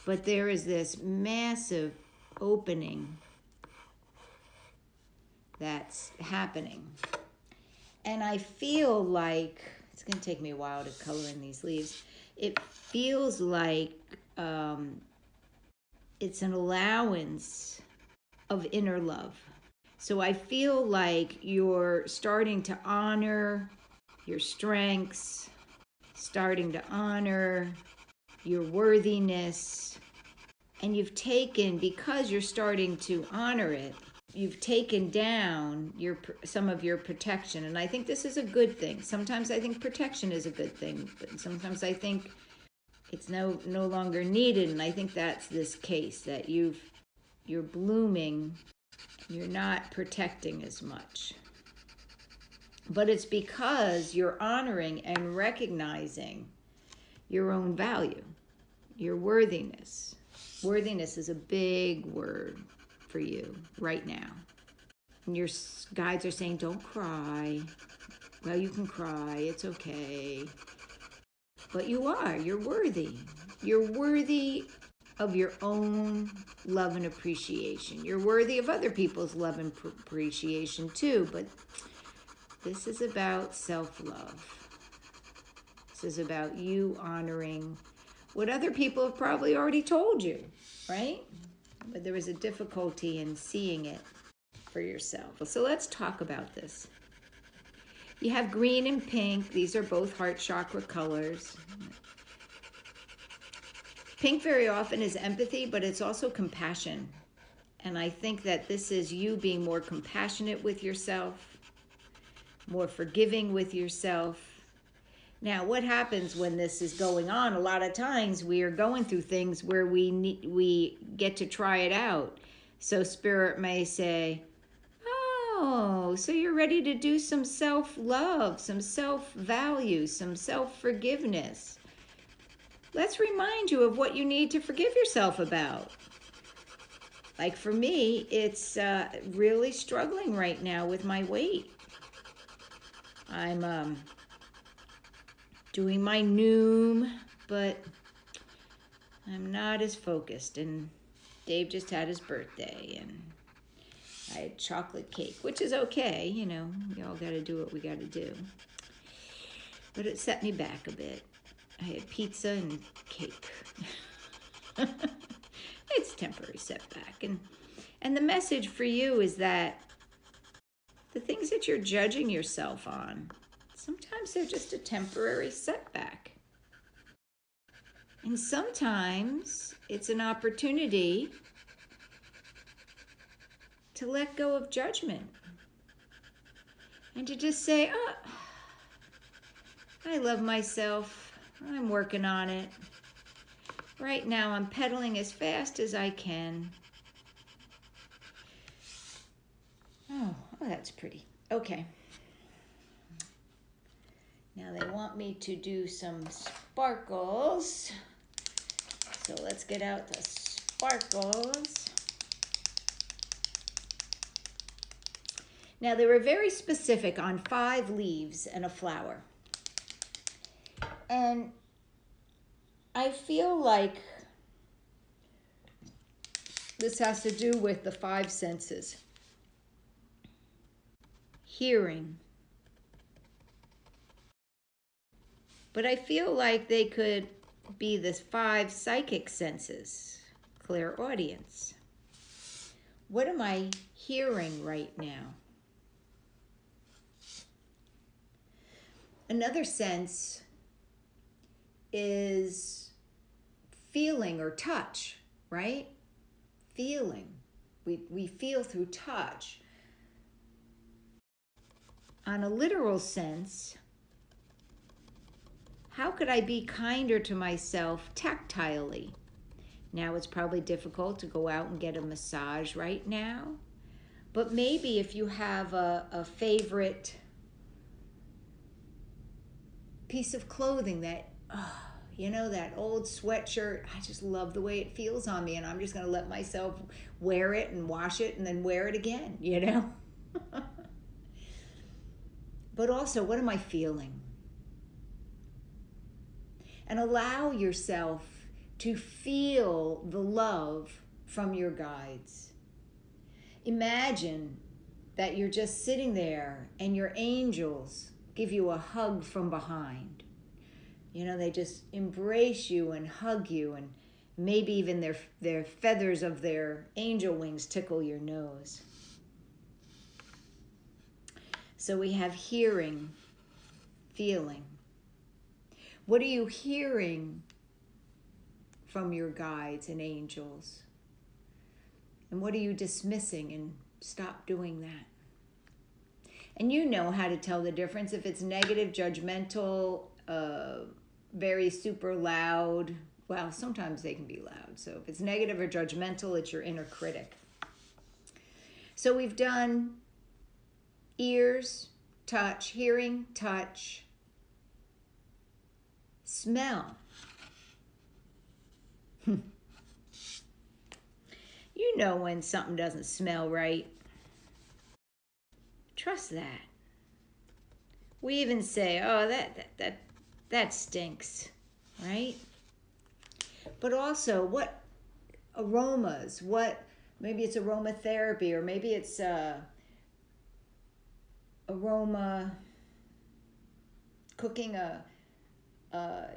But there is this massive opening that's happening. And I feel like, it's going to take me a while to color in these leaves. It feels like it's an allowance of inner love. So I feel like you're starting to honor your strengths, starting to honor your worthiness. And you've taken, because you're starting to honor it, you've taken down some of your protection. And I think this is a good thing. Sometimes I think protection is a good thing, but sometimes I think it's no longer needed. And I think that's this case, that you're blooming, you're not protecting as much. But it's because you're honoring and recognizing your own value, your worthiness. Worthiness is a big word for you right now. And your guides are saying, don't cry. Well, you can cry, it's okay. But you're worthy. You're worthy of your own love and appreciation. You're worthy of other people's love and appreciation too, but this is about self-love. This is about you honoring what other people have probably already told you, right? But there was a difficulty in seeing it for yourself. So let's talk about this. You have green and pink. These are both heart chakra colors. Pink very often is empathy, but it's also compassion. And I think that this is you being more compassionate with yourself, more forgiving with yourself. Now, what happens when this is going on? A lot of times we are going through things where we get to try it out. So Spirit may say, oh, so you're ready to do some self-love, some self-value, some self-forgiveness. Let's remind you of what you need to forgive yourself about. Like for me, it's really struggling right now with my weight. I'm doing my Noom, but I'm not as focused. And Dave just had his birthday, and I had chocolate cake, which is okay, you know, we all got to do what we got to do. But it set me back a bit. I had pizza and cake. It's a temporary setback. And the message for you is that the things that you're judging yourself on, sometimes they're just a temporary setback. And sometimes it's an opportunity to let go of judgment and to just say, oh, I love myself. I'm working on it. Right now I'm pedaling as fast as I can. Oh, that's pretty. Okay. Now they want me to do some sparkles. So let's get out the sparkles. Now they were very specific on 5 leaves and a flower. And I feel like this has to do with the 5 senses. Hearing. But I feel like they could be the 5 psychic senses. Clairaudience. What am I hearing right now? Another sense is feeling or touch, right? Feeling. We feel through touch. On a literal sense, how could I be kinder to myself tactilely? Now it's probably difficult to go out and get a massage right now, but maybe if you have a favorite piece of clothing that, you know, that old sweatshirt, I just love the way it feels on me, and I'm just going to let myself wear it and wash it and then wear it again, you know? But also, what am I feeling? And allow yourself to feel the love from your guides. Imagine that you're just sitting there and your angels give you a hug from behind. You know, they just embrace you and hug you, and maybe even their feathers of their angel wings tickle your nose. So we have hearing, feeling. What are you hearing from your guides and angels? And what are you dismissing? And stop doing that. And you know how to tell the difference if it's negative, judgmental, very super loud. Well, sometimes they can be loud. So if it's negative or judgmental, it's your inner critic. So we've done ears, touch, hearing, touch, smell. You know when something doesn't smell right. Trust that. We even say, oh, that stinks, right? But also, what aromas, maybe it's aromatherapy, or maybe it's aroma cooking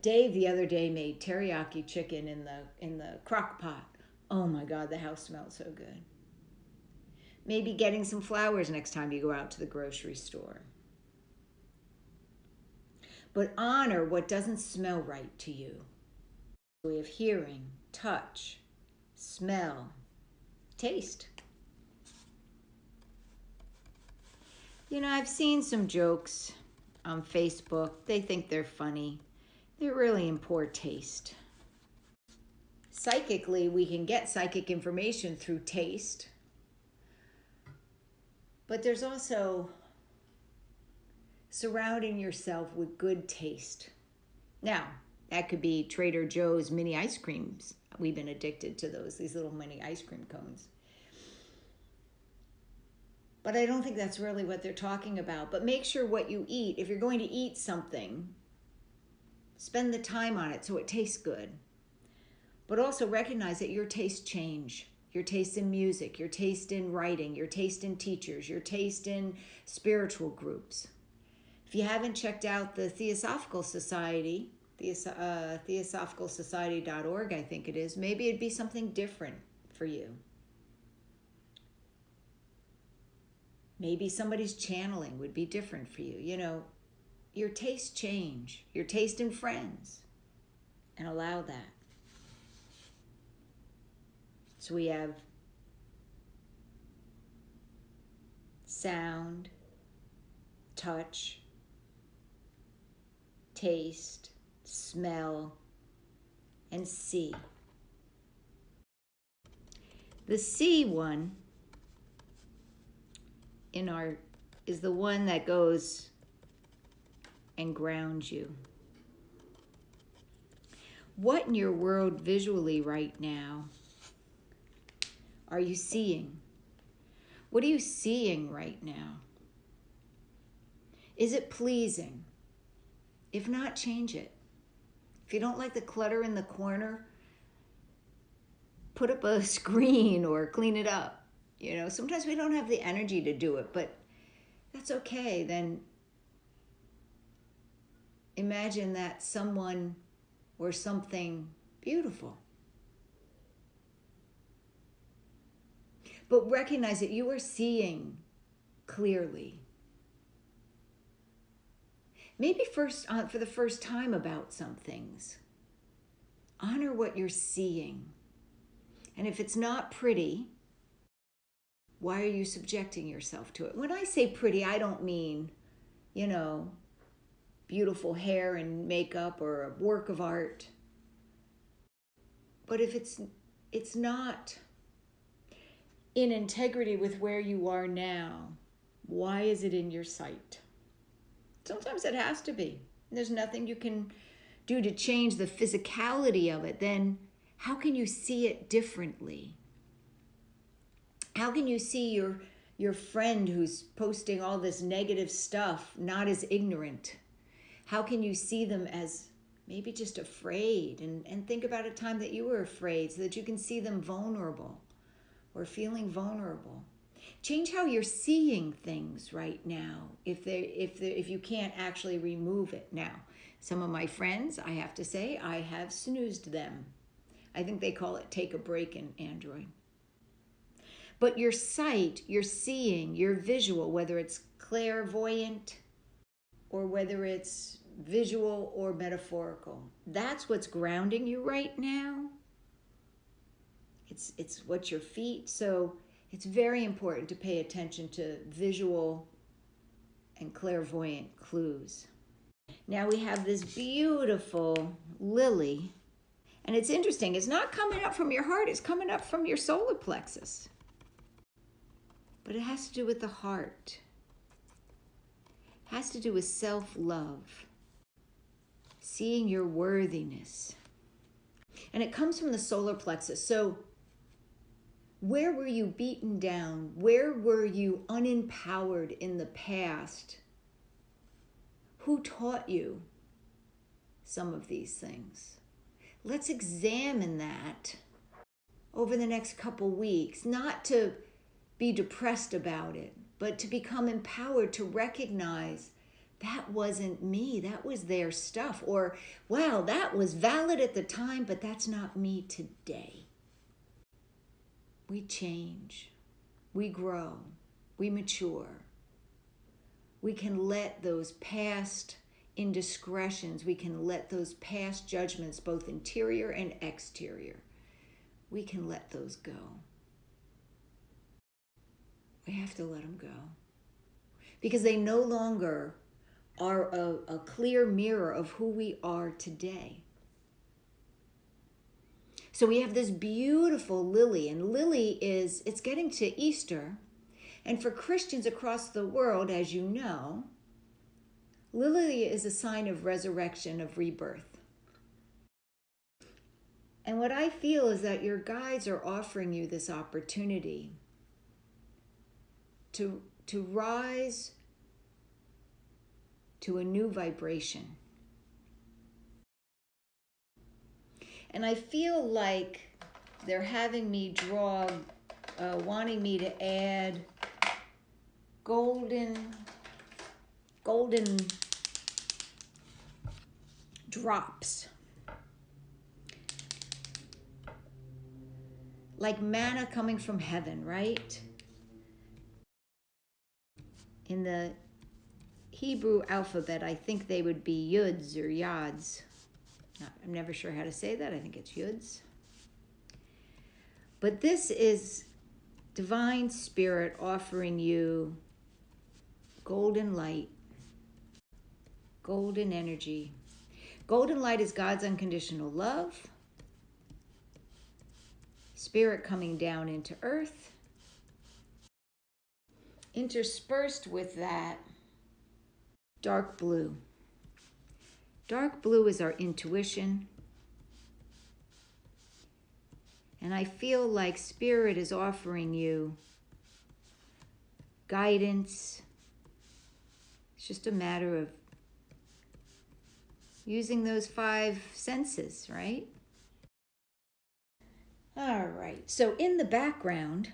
Dave the other day made teriyaki chicken in the crock pot. Oh my God, the house smelled so good. Maybe getting some flowers next time you go out to the grocery store. But honor what doesn't smell right to you. We have hearing, touch, smell, taste. You know, I've seen some jokes on Facebook. They think they're funny. They're really in poor taste. Psychically, we can get psychic information through taste. But there's also surrounding yourself with good taste. Now, that could be Trader Joe's mini ice creams. We've been addicted to these little mini ice cream cones. But I don't think that's really what they're talking about. But make sure what you eat, if you're going to eat something, spend the time on it so it tastes good. But also recognize that your tastes change. Your taste in music, your taste in writing, your taste in teachers, your taste in spiritual groups. If you haven't checked out the Theosophical Society, theosophicalsociety.org, I think it is, maybe it'd be something different for you. Maybe somebody's channeling would be different for you. You know, your tastes change. Your taste in friends. And allow that. So we have sound, touch, taste, smell, and see. The see one is the one that goes and grounds you. What in your world visually right now are you seeing? What are you seeing right now? Is it pleasing? If not, change it. If you don't like the clutter in the corner, put up a screen or clean it up. You know, sometimes we don't have the energy to do it, but that's okay. Then imagine that someone or something beautiful. But recognize that you are seeing clearly. Maybe for the first time about some things. Honor what you're seeing. And if it's not pretty, why are you subjecting yourself to it? When I say pretty, I don't mean, you know, beautiful hair and makeup or a work of art. But if it's not in integrity with where you are now, why is it in your sight? Sometimes it has to be. There's nothing you can do to change the physicality of it. Then how can you see it differently? How can you see your friend who's posting all this negative stuff not as ignorant? How can you see them as maybe just afraid, and think about a time that you were afraid so that you can see them vulnerable or feeling vulnerable. Change how you're seeing things right now if you can't actually remove it. Now, some of my friends, I have to say, I have snoozed them. I think they call it take a break in Android. But your sight, your seeing, your visual, whether it's clairvoyant or whether it's visual or metaphorical, that's what's grounding you right now. It's what's your feet. So it's very important to pay attention to visual and clairvoyant clues. Now we have this beautiful lily, and it's interesting. It's not coming up from your heart. It's coming up from your solar plexus. But it has to do with the heart. It has to do with self-love, seeing your worthiness. And it comes from the solar plexus. So where were you beaten down? Where were you unempowered in the past? Who taught you some of these things? Let's examine that over the next couple weeks, not to be depressed about it, but to become empowered to recognize that wasn't me, that was their stuff. Or, wow, that was valid at the time, but that's not me today. We change, we grow, we mature. We can let those past indiscretions, we can let those past judgments, both interior and exterior, we can let those go. We have to let them go because they no longer are a clear mirror of who we are today. So we have this beautiful lily, and lily it's getting to Easter. And for Christians across the world, as you know, lily is a sign of resurrection, of rebirth. And what I feel is that your guides are offering you this opportunity to rise to a new vibration. And I feel like they're having me draw, wanting me to add golden drops, like manna coming from heaven, right? In the Hebrew alphabet, I think they would be yuds or yads. I'm never sure how to say that. I think it's yuds. But this is divine spirit offering you golden light, golden energy. Golden light is God's unconditional love, spirit coming down into earth. Interspersed with that, dark blue. Dark blue is our intuition. And I feel like spirit is offering you guidance. It's just a matter of using those 5 senses, right? All right, so in the background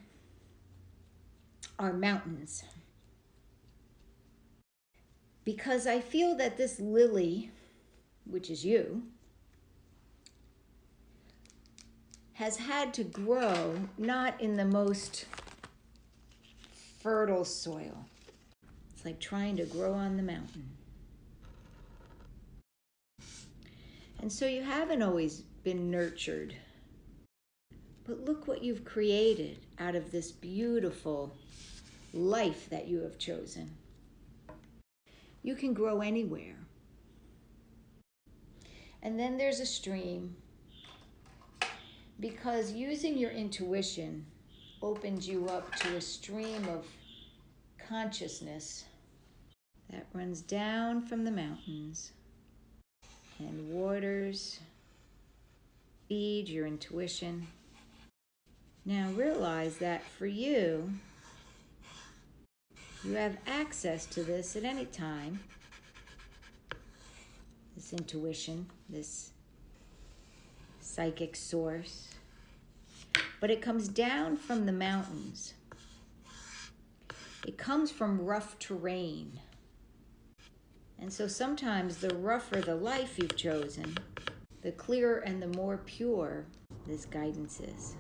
are mountains. Because I feel that this lily, which is you, has had to grow not in the most fertile soil. It's like trying to grow on the mountain. And so you haven't always been nurtured. But look what you've created out of this beautiful life that you have chosen. You can grow anywhere. And then there's a stream, because using your intuition opens you up to a stream of consciousness that runs down from the mountains and waters, feed your intuition. Now realize that for you, you have access to this at any time. this intuition, this psychic source. But it comes down from the mountains. It comes from rough terrain. And so sometimes the rougher the life you've chosen, the clearer and the more pure this guidance is.